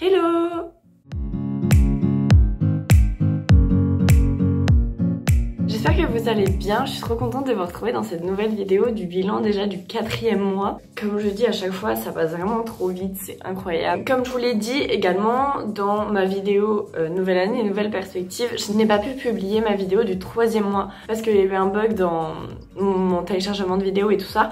Hello! J'espère que vous allez bien, je suis trop contente de vous retrouver dans cette nouvelle vidéo du bilan déjà du 4e mois. Comme je dis à chaque fois, ça passe vraiment trop vite, c'est incroyable. Comme je vous l'ai dit également dans ma vidéo nouvelle année et nouvelle perspective, je n'ai pas pu publier ma vidéo du 3e mois parce qu'il y a eu un bug dans mon téléchargement de vidéos et tout ça.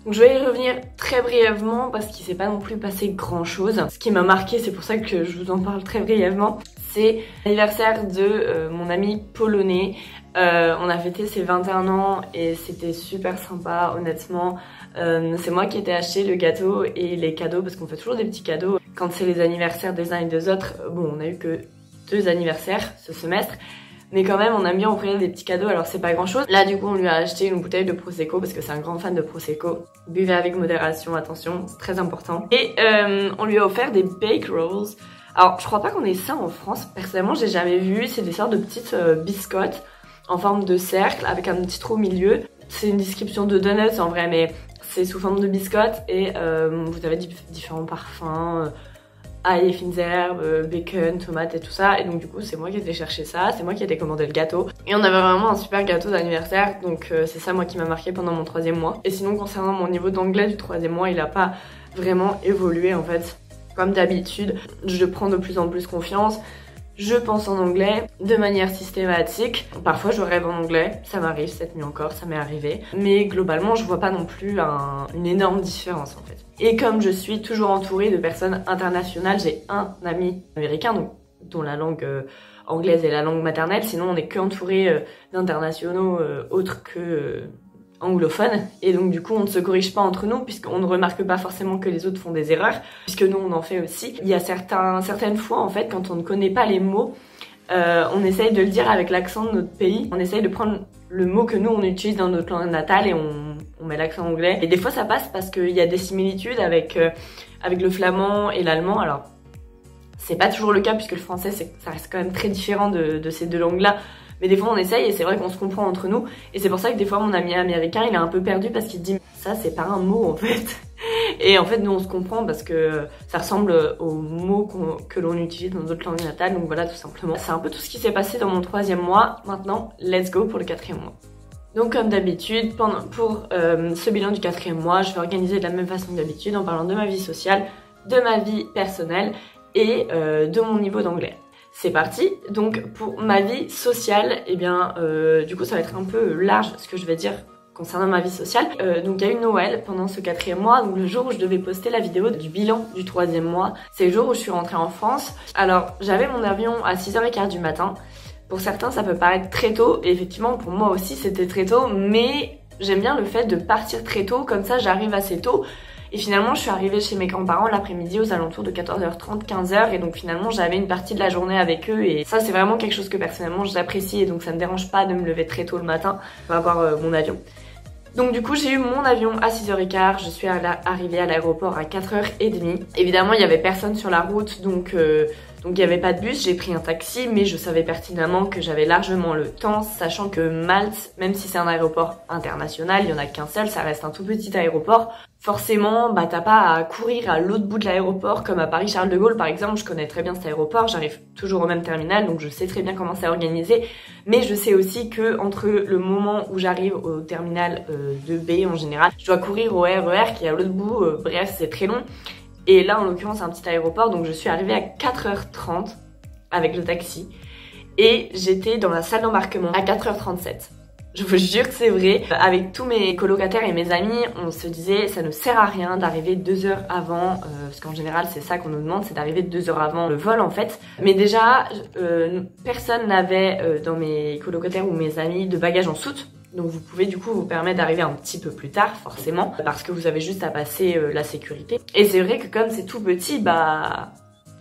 Donc je vais y revenir très brièvement parce qu'il s'est pas non plus passé grand chose. Ce qui m'a marqué, c'est pour ça que je vous en parle très brièvement, c'est l'anniversaire de mon ami polonais. On a fêté ses 21 ans et c'était super sympa honnêtement. C'est moi qui ai acheté le gâteau et les cadeaux parce qu'on fait toujours des petits cadeaux. Quand c'est les anniversaires des uns et des autres, bon on a eu que 2 anniversaires ce semestre. Mais quand même on aime bien offrir des petits cadeaux, alors c'est pas grand chose. Là du coup on lui a acheté une bouteille de Prosecco parce que c'est un grand fan de Prosecco. Buvez avec modération, attention, c'est très important. Et on lui a offert des bake rolls. Alors je crois pas qu'on ait ça en France, personnellement j'ai jamais vu. C'est des sortes de petites biscottes en forme de cercle avec un petit trou au milieu. C'est une description de donuts en vrai, mais c'est sous forme de biscottes et vous avez différents parfums. Ail, fines herbes, bacon, tomates et tout ça. Et donc du coup c'est moi qui ai été chercher ça, c'est moi qui ai été commandé le gâteau. Et on avait vraiment un super gâteau d'anniversaire, donc c'est ça moi qui m'a marqué pendant mon 3e mois. Et sinon concernant mon niveau d'anglais du 3e mois, il a pas vraiment évolué en fait. Comme d'habitude, je prends de plus en plus confiance. Je pense en anglais de manière systématique. Parfois je rêve en anglais, ça m'arrive, cette nuit encore, ça m'est arrivé. Mais globalement je vois pas non plus une énorme différence en fait. Et comme je suis toujours entourée de personnes internationales, j'ai un ami américain donc, dont la langue anglaise est la langue maternelle. Sinon on est que entouré d'internationaux autres que anglophones. Et donc du coup on ne se corrige pas entre nous puisqu'on ne remarque pas forcément que les autres font des erreurs. Puisque nous on en fait aussi. Il y a certaines fois en fait quand on ne connaît pas les mots, on essaye de le dire avec l'accent de notre pays. On essaye de prendre le mot que nous on utilise dans notre langue natale et on met l'accent anglais. Et des fois ça passe parce qu'il y a des similitudes avec le flamand et l'allemand. Alors c'est pas toujours le cas puisque le français ça reste quand même très différent de ces deux langues là. Mais des fois on essaye et c'est vrai qu'on se comprend entre nous. Et c'est pour ça que des fois mon ami américain il est un peu perdu parce qu'il dit ça c'est pas un mot en fait. Et en fait nous on se comprend parce que ça ressemble aux mots que l'on utilise dans d'autres langues natales. Donc voilà tout simplement. C'est un peu tout ce qui s'est passé dans mon 3e mois. Maintenant let's go pour le 4e mois. Donc comme d'habitude pour ce bilan du 4e mois, je vais organiser de la même façon que d'habitude en parlant de ma vie sociale, de ma vie personnelle et de mon niveau d'anglais. C'est parti. Donc pour ma vie sociale, eh bien du coup ça va être un peu large ce que je vais dire concernant ma vie sociale. Donc il y a eu Noël pendant ce 4e mois, donc le jour où je devais poster la vidéo du bilan du 3e mois. C'est le jour où je suis rentrée en France. Alors j'avais mon avion à 6h15 du matin. Pour certains ça peut paraître très tôt, et effectivement pour moi aussi c'était très tôt, mais j'aime bien le fait de partir très tôt, comme ça j'arrive assez tôt. Et finalement je suis arrivée chez mes grands-parents l'après-midi aux alentours de 14h30, 15h, et donc finalement j'avais une partie de la journée avec eux, et ça c'est vraiment quelque chose que personnellement j'apprécie, et donc ça me dérange pas de me lever très tôt le matin pour avoir mon avion. Donc du coup j'ai eu mon avion à 6h15, je suis arrivée à l'aéroport à 4h30. Évidemment il y avait personne sur la route, donc il n'y avait pas de bus, j'ai pris un taxi, mais je savais pertinemment que j'avais largement le temps, sachant que Malte, même si c'est un aéroport international, il n'y en a qu'un seul, ça reste un tout petit aéroport. Forcément, bah t'as pas à courir à l'autre bout de l'aéroport, comme à Paris-Charles de Gaulle par exemple. Je connais très bien cet aéroport, j'arrive toujours au même terminal, donc je sais très bien comment c'est organisé. Mais je sais aussi que entre le moment où j'arrive au terminal de B en général, je dois courir au RER qui est à l'autre bout, bref c'est très long. Et là en l'occurrence c'est un petit aéroport, donc je suis arrivée à 4h30 avec le taxi. Et j'étais dans la salle d'embarquement à 4h37. Je vous jure que c'est vrai. Avec tous mes colocataires et mes amis, on se disait ça ne sert à rien d'arriver 2 heures avant, parce qu'en général c'est ça qu'on nous demande, c'est d'arriver 2 heures avant le vol en fait. Mais déjà, personne n'avait dans mes colocataires ou mes amis de bagages en soute. Donc vous pouvez du coup vous permettre d'arriver un petit peu plus tard forcément, parce que vous avez juste à passer la sécurité. Et c'est vrai que comme c'est tout petit, bah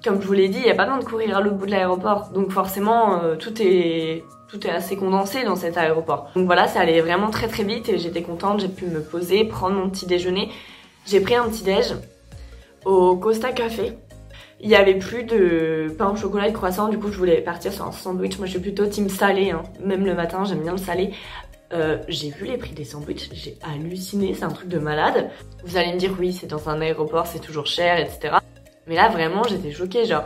comme je vous l'ai dit, il n'y a pas besoin de courir à l'autre bout de l'aéroport. Donc forcément tout est assez condensé dans cet aéroport. Donc voilà, ça allait vraiment très très vite et j'étais contente, j'ai pu me poser, prendre mon petit déjeuner. J'ai pris un petit déj au Costa Café. Il y avait plus de pain au chocolat et de croissant, du coup je voulais partir sur un sandwich. Moi je suis plutôt team salé, hein. Même le matin j'aime bien le salé. J'ai vu les prix des sandwichs, j'ai halluciné, c'est un truc de malade. Vous allez me dire oui c'est dans un aéroport, c'est toujours cher, etc. Mais là vraiment j'étais choquée, genre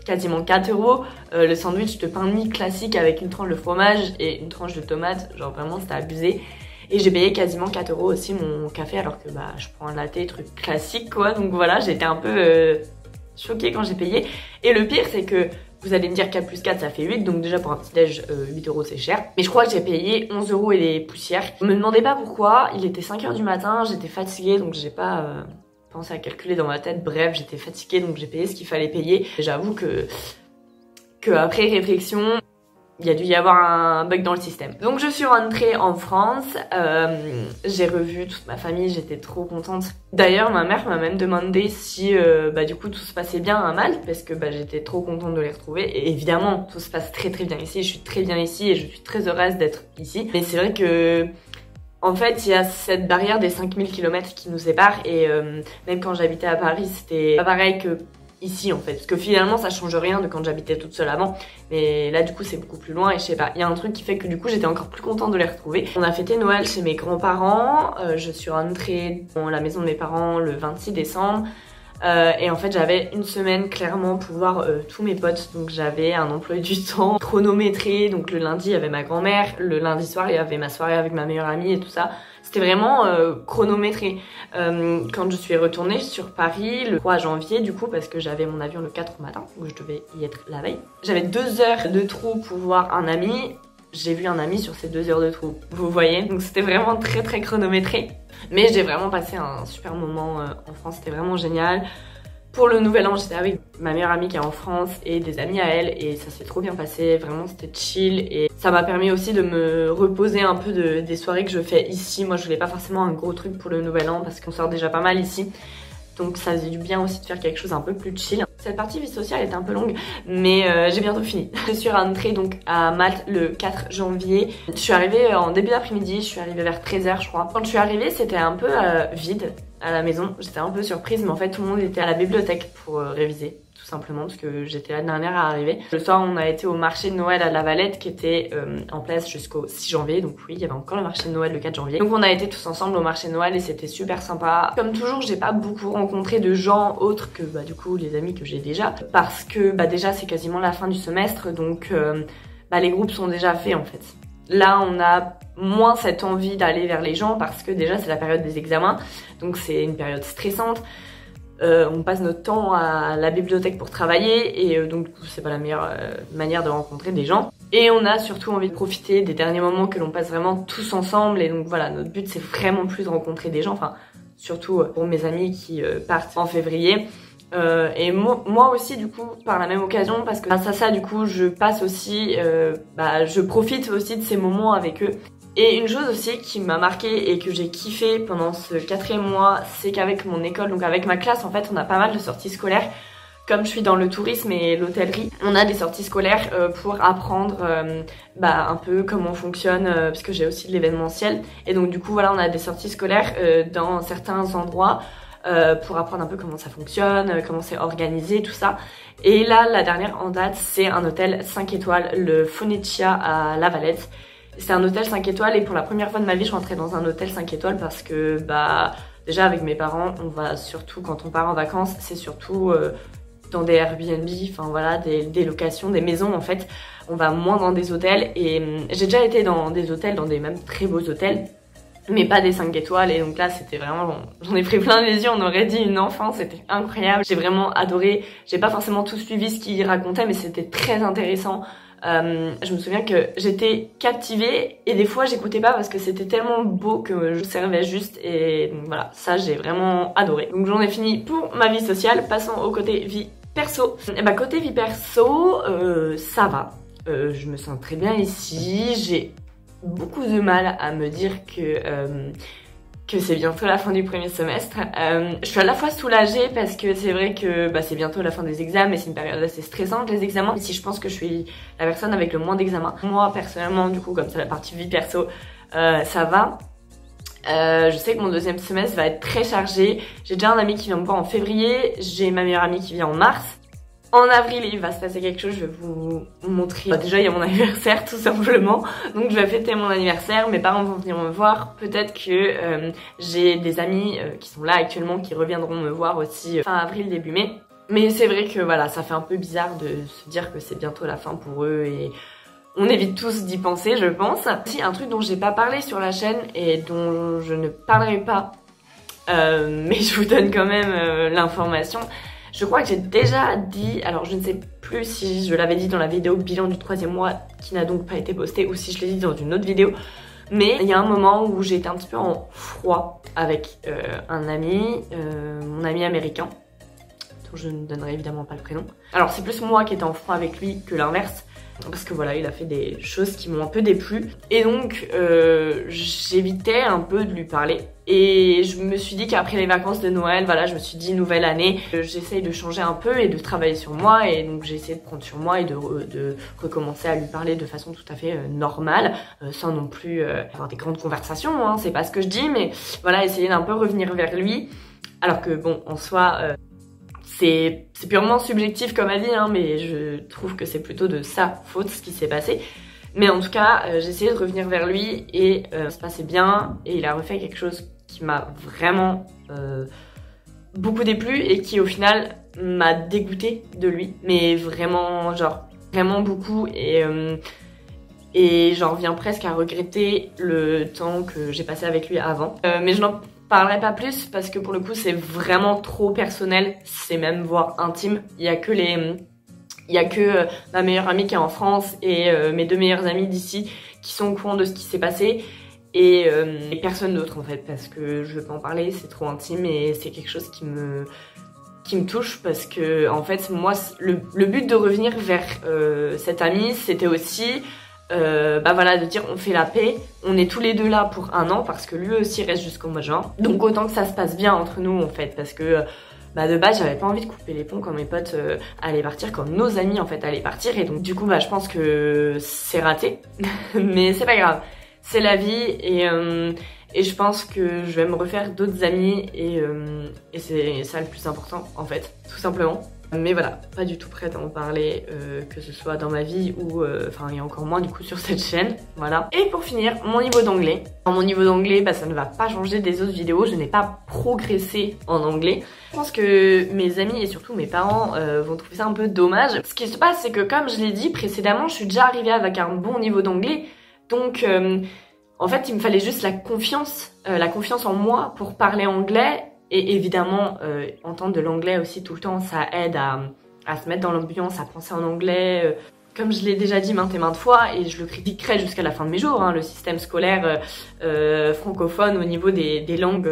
quasiment 4 €, le sandwich de pain de mie classique avec une tranche de fromage et une tranche de tomate, genre vraiment c'était abusé. Et j'ai payé quasiment 4 € aussi mon café alors que bah je prends un latte, truc classique quoi. Donc voilà, j'étais un peu choquée quand j'ai payé. Et le pire c'est que vous allez me dire 4 plus 4 ça fait 8, donc déjà pour un petit déj 8 € c'est cher. Mais je crois que j'ai payé 11 € et des poussières. Me demandez pas pourquoi, il était 5 h du matin, j'étais fatiguée donc j'ai pas pensé à calculer dans ma tête. Bref, j'étais fatiguée donc j'ai payé ce qu'il fallait payer. J'avoue que après réflexion, il y a dû y avoir un bug dans le système. Donc je suis rentrée en France, j'ai revu toute ma famille, j'étais trop contente. D'ailleurs ma mère m'a même demandé si bah, du coup tout se passait bien à Malte parce que bah, j'étais trop contente de les retrouver. Et évidemment tout se passe très bien ici, je suis très bien ici et je suis très heureuse d'être ici. Mais c'est vrai que en fait, il y a cette barrière des 5000 km qui nous sépare et même quand j'habitais à Paris, c'était pas pareil que ici en fait. Parce que finalement, ça change rien de quand j'habitais toute seule avant. Mais là, du coup, c'est beaucoup plus loin et je sais pas. Il y a un truc qui fait que du coup, j'étais encore plus contente de les retrouver. On a fêté Noël chez mes grands-parents. Je suis rentrée dans la maison de mes parents le 26 décembre. Et en fait j'avais une semaine clairement pour voir tous mes potes, donc j'avais un emploi du temps chronométré, donc le lundi il y avait ma grand-mère, le lundi soir il y avait ma soirée avec ma meilleure amie et tout ça, c'était vraiment chronométré. Quand je suis retournée sur Paris le 3 janvier du coup parce que j'avais mon avion le 4 au matin, donc je devais y être la veille, j'avais 2 heures de trou pour voir un ami. J'ai vu un ami sur ces 2 heures de trou, vous voyez, donc c'était vraiment très chronométré. Mais j'ai vraiment passé un super moment en France, c'était vraiment génial. Pour le nouvel an, j'étais avec ma meilleure amie qui est en France et des amis à elle et ça s'est trop bien passé, vraiment c'était chill et ça m'a permis aussi de me reposer un peu des soirées que je fais ici. Moi je voulais pas forcément un gros truc pour le nouvel an parce qu'on sort déjà pas mal ici. Donc ça faisait du bien aussi de faire quelque chose un peu plus chill. Cette partie vie sociale était un peu longue, mais j'ai bientôt fini. Je suis rentrée donc à Malte le 4 janvier. Je suis arrivée en début d'après-midi, je suis arrivée vers 13 h je crois. Quand je suis arrivée, c'était un peu vide à la maison. J'étais un peu surprise, mais en fait tout le monde était à la bibliothèque pour réviser. Tout simplement parce que j'étais la dernière à arriver. Le soir on a été au marché de Noël à La Valette qui était en place jusqu'au 6 janvier, donc oui il y avait encore le marché de Noël le 4 janvier. Donc on a été tous ensemble au marché de Noël et c'était super sympa. Comme toujours j'ai pas beaucoup rencontré de gens autres que bah du coup les amis que j'ai déjà, parce que bah déjà c'est quasiment la fin du semestre donc bah les groupes sont déjà faits en fait. Là on a moins cette envie d'aller vers les gens parce que déjà c'est la période des examens, donc c'est une période stressante. On passe notre temps à la bibliothèque pour travailler et donc c'est pas la meilleure manière de rencontrer des gens. Et on a surtout envie de profiter des derniers moments que l'on passe vraiment tous ensemble et donc voilà, notre but c'est vraiment plus de rencontrer des gens, enfin surtout pour mes amis qui partent en février. Et moi aussi du coup par la même occasion parce que grâce à ça du coup je passe aussi, je profite aussi de ces moments avec eux. Et une chose aussi qui m'a marqué et que j'ai kiffé pendant ce 4e mois, c'est qu'avec mon école, donc avec ma classe, en fait, on a pas mal de sorties scolaires. Comme je suis dans le tourisme et l'hôtellerie, on a des sorties scolaires pour apprendre un peu comment fonctionne, parce que j'ai aussi de l'événementiel. Et donc du coup, voilà, on a des sorties scolaires dans certains endroits pour apprendre un peu comment ça fonctionne, comment c'est organisé, tout ça. Et là, la dernière en date, c'est un hôtel 5 étoiles, le Phoenicia à La Valette. C'est un hôtel 5 étoiles et pour la première fois de ma vie je rentrais dans un hôtel 5 étoiles parce que déjà avec mes parents on va surtout quand on part en vacances c'est surtout dans des Airbnb, enfin voilà des locations, des maisons en fait. On va moins dans des hôtels et j'ai déjà été dans des hôtels, dans des même très beaux hôtels mais pas des 5 étoiles et donc là c'était vraiment, j'en ai pris plein les yeux, on aurait dit une enfant, c'était incroyable. J'ai vraiment adoré, j'ai pas forcément tout suivi ce qu'il racontait mais c'était très intéressant. Je me souviens que j'étais captivée et des fois j'écoutais pas parce que c'était tellement beau que je servais juste et donc voilà, ça j'ai vraiment adoré. Donc j'en ai fini pour ma vie sociale, passons au côté vie perso. Et bah côté vie perso, ça va, je me sens très bien ici, j'ai beaucoup de mal à me dire que c'est bientôt la fin du premier semestre. Je suis à la fois soulagée parce que c'est vrai que c'est bientôt la fin des examens et c'est une période assez stressante les examens. Et si je pense que je suis la personne avec le moins d'examens. Moi personnellement du coup comme c'est la partie vie perso, ça va. Je sais que mon 2e semestre va être très chargé. J'ai déjà un ami qui vient me voir en février, j'ai ma meilleure amie qui vient en mars. En avril, il va se passer quelque chose, je vais vous montrer. Déjà, il y a mon anniversaire, tout simplement. Donc, je vais fêter mon anniversaire. Mes parents vont venir me voir. Peut-être que j'ai des amis qui sont là actuellement, qui reviendront me voir aussi fin avril, début mai. Mais c'est vrai que voilà, ça fait un peu bizarre de se dire que c'est bientôt la fin pour eux et on évite tous d'y penser, je pense. Si, un truc dont j'ai pas parlé sur la chaîne et dont je ne parlerai pas, mais je vous donne quand même l'information. Je crois que j'ai déjà dit, alors je ne sais plus si je l'avais dit dans la vidéo bilan du 3e mois qui n'a donc pas été postée ou si je l'ai dit dans une autre vidéo. Mais il y a un moment où j'ai été un petit peu en froid avec un ami, mon ami américain, dont je ne donnerai évidemment pas le prénom. Alors c'est plus moi qui étais en froid avec lui que l'inverse, parce que voilà, il a fait des choses qui m'ont un peu déplu. Et donc j'évitais un peu de lui parler. Et je me suis dit qu'après les vacances de Noël, voilà, je me suis dit nouvelle année, j'essaye de changer un peu et de travailler sur moi. Et donc j'ai essayé de prendre sur moi et de recommencer à lui parler de façon tout à fait normale, sans non plus avoir des grandes conversations, hein, c'est pas ce que je dis, mais voilà, essayer d'un peu revenir vers lui. Alors que bon, en soi, c'est purement subjectif comme avis, hein, mais je trouve que c'est plutôt de sa faute ce qui s'est passé. Mais en tout cas, j'ai essayé de revenir vers lui et ça se passait bien. Et il a refait quelque chose qui m'a vraiment beaucoup déplu et qui au final m'a dégoûté de lui. Mais vraiment, genre, vraiment beaucoup. Et j'en reviens presque à regretter le temps que j'ai passé avec lui avant. Mais je n'en parlerai pas plus parce que pour le coup c'est vraiment trop personnel, c'est même voire intime. Il y a que ma meilleure amie qui est en France et mes 2 meilleures amies d'ici qui sont au courant de ce qui s'est passé et personne d'autre en fait, parce que je veux pas en parler, c'est trop intime et c'est quelque chose qui me touche parce que en fait moi le but de revenir vers cette amie c'était aussi bah voilà, de dire on fait la paix, on est tous les deux là pour 1 an parce que lui aussi reste jusqu'au mois de juin. Donc autant que ça se passe bien entre nous en fait, parce que bah de base j'avais pas envie de couper les ponts quand mes potes allaient partir, quand nos amis en fait allaient partir, et donc du coup bah je pense que c'est raté. Mais c'est pas grave, c'est la vie et je pense que je vais me refaire d'autres amis et c'est ça le plus important en fait, tout simplement. Mais voilà, pas du tout prête à en parler, que ce soit dans ma vie ou enfin et encore moins du coup sur cette chaîne, voilà. Et pour finir, mon niveau d'anglais. Mon niveau d'anglais, bah ça ne va pas changer des autres vidéos, je n'ai pas progressé en anglais. Je pense que mes amis et surtout mes parents vont trouver ça un peu dommage. Ce qui se passe, c'est que comme je l'ai dit précédemment, je suis déjà arrivée avec un bon niveau d'anglais, donc en fait il me fallait juste la confiance en moi pour parler anglais. Et évidemment, entendre de l'anglais aussi tout le temps, ça aide à se mettre dans l'ambiance, à penser en anglais. Comme je l'ai déjà dit maintes et maintes fois, et je le critiquerai jusqu'à la fin de mes jours, hein, le système scolaire francophone au niveau des langues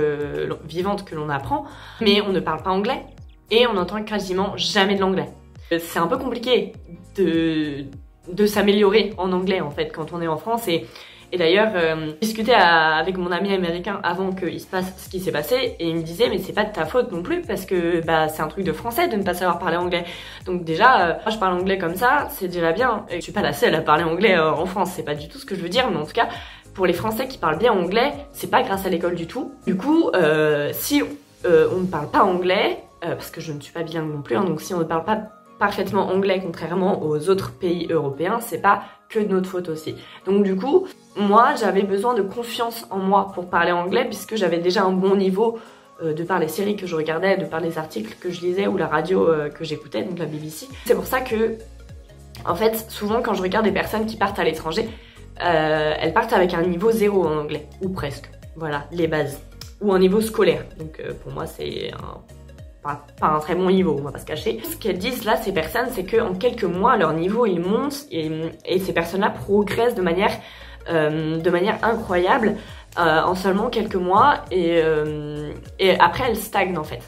vivantes que l'on apprend. Mais on ne parle pas anglais, et on n'entend quasiment jamais de l'anglais. C'est un peu compliqué de s'améliorer en anglais, en fait, quand on est en France. Et d'ailleurs, discutais avec mon ami américain avant qu'il se passe ce qui s'est passé, et il me disait mais c'est pas de ta faute non plus parce que bah c'est un truc de français de ne pas savoir parler anglais. Donc déjà, moi je parle anglais comme ça, c'est déjà bien. Et je suis pas la seule à parler anglais en France, c'est pas du tout ce que je veux dire, mais en tout cas pour les Français qui parlent bien anglais, c'est pas grâce à l'école du tout. Du coup, si on ne parle pas anglais, parce que je ne suis pas bilingue non plus, hein, donc si on ne parle pas parfaitement anglais contrairement aux autres pays européens, c'est pas que de notre faute aussi. Donc du coup, moi j'avais besoin de confiance en moi pour parler anglais puisque j'avais déjà un bon niveau de par les séries que je regardais, de par les articles que je lisais ou la radio que j'écoutais, donc la BBC. C'est pour ça que, en fait, souvent quand je regarde des personnes qui partent à l'étranger, elles partent avec un niveau 0 en anglais, ou presque, voilà, les bases, ou un niveau scolaire. Donc pour moi c'est pas un très bon niveau, on va pas se cacher. Ce qu'elles disent là, ces personnes, c'est qu'en quelques mois, leur niveau il monte et ces personnes-là progressent de manière incroyable en seulement quelques mois et après elles stagnent en fait.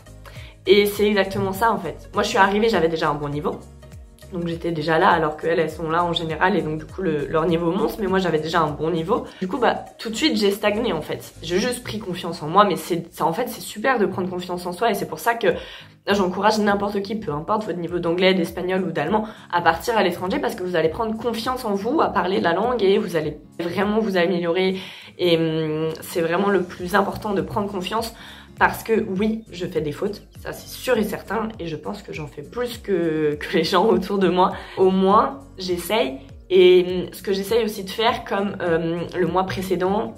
Et c'est exactement ça en fait. Moi je suis arrivée, j'avais déjà un bon niveau. Donc j'étais déjà là alors qu'elles sont là en général et donc du coup leur niveau monte, mais moi j'avais déjà un bon niveau. Du coup bah tout de suite j'ai stagné en fait. J'ai juste pris confiance en moi, mais en fait c'est super de prendre confiance en soi et c'est pour ça que j'encourage n'importe qui, peu importe votre niveau d'anglais, d'espagnol ou d'allemand, à partir à l'étranger parce que vous allez prendre confiance en vous, à parler la langue et vous allez vraiment vous améliorer et c'est vraiment le plus important de prendre confiance. Parce que oui, je fais des fautes, ça c'est sûr et certain, et je pense que j'en fais plus que les gens autour de moi. Au moins, j'essaye, et ce que j'essaye aussi de faire, comme le mois précédent,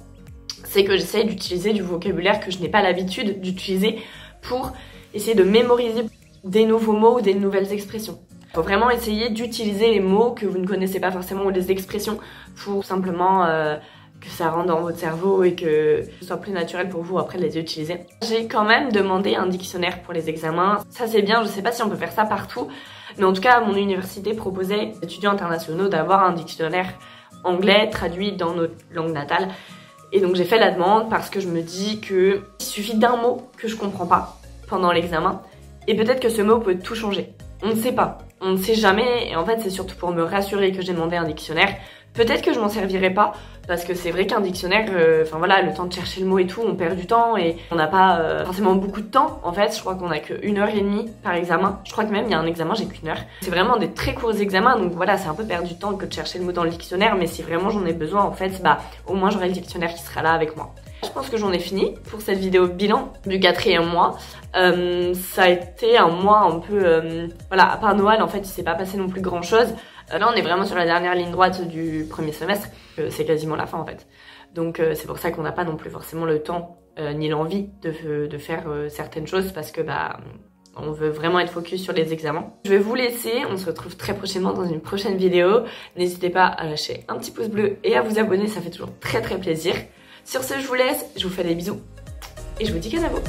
c'est que j'essaye d'utiliser du vocabulaire que je n'ai pas l'habitude d'utiliser pour essayer de mémoriser des nouveaux mots ou des nouvelles expressions. Il faut vraiment essayer d'utiliser les mots que vous ne connaissez pas forcément ou les expressions pour simplement que ça rentre dans votre cerveau et que ce soit plus naturel pour vous après de les utiliser. J'ai quand même demandé un dictionnaire pour les examens. Ça c'est bien, je sais pas si on peut faire ça partout, mais en tout cas mon université proposait aux étudiants internationaux d'avoir un dictionnaire anglais traduit dans notre langue natale. Et donc j'ai fait la demande parce que je me dis qu'il suffit d'un mot que je comprends pas pendant l'examen et peut-être que ce mot peut tout changer. On ne sait pas, on ne sait jamais et en fait c'est surtout pour me rassurer que j'ai demandé un dictionnaire. Peut-être que je m'en servirai pas parce que c'est vrai qu'un dictionnaire, enfin voilà, le temps de chercher le mot et tout, on perd du temps et on n'a pas forcément beaucoup de temps. En fait, je crois qu'on a que 1h30 par examen. Je crois que même il y a un examen, j'ai qu'1 heure. C'est vraiment des très courts examens, donc voilà, c'est un peu perdre du temps que de chercher le mot dans le dictionnaire, mais si vraiment j'en ai besoin, en fait, bah au moins j'aurai le dictionnaire qui sera là avec moi. Je pense que j'en ai fini pour cette vidéo bilan du 4e mois. Ça a été un mois un peu... voilà, à part Noël, en fait, il s'est pas passé non plus grand chose. Là, on est vraiment sur la dernière ligne droite du premier semestre. C'est quasiment la fin, en fait. Donc, c'est pour ça qu'on n'a pas non plus forcément le temps ni l'envie de faire certaines choses parce que, bah... on veut vraiment être focus sur les examens. Je vais vous laisser, on se retrouve très prochainement dans une prochaine vidéo. N'hésitez pas à lâcher un petit pouce bleu et à vous abonner, ça fait toujours très plaisir. Sur ce, je vous laisse, je vous fais des bisous et je vous dis qu'à bientôt.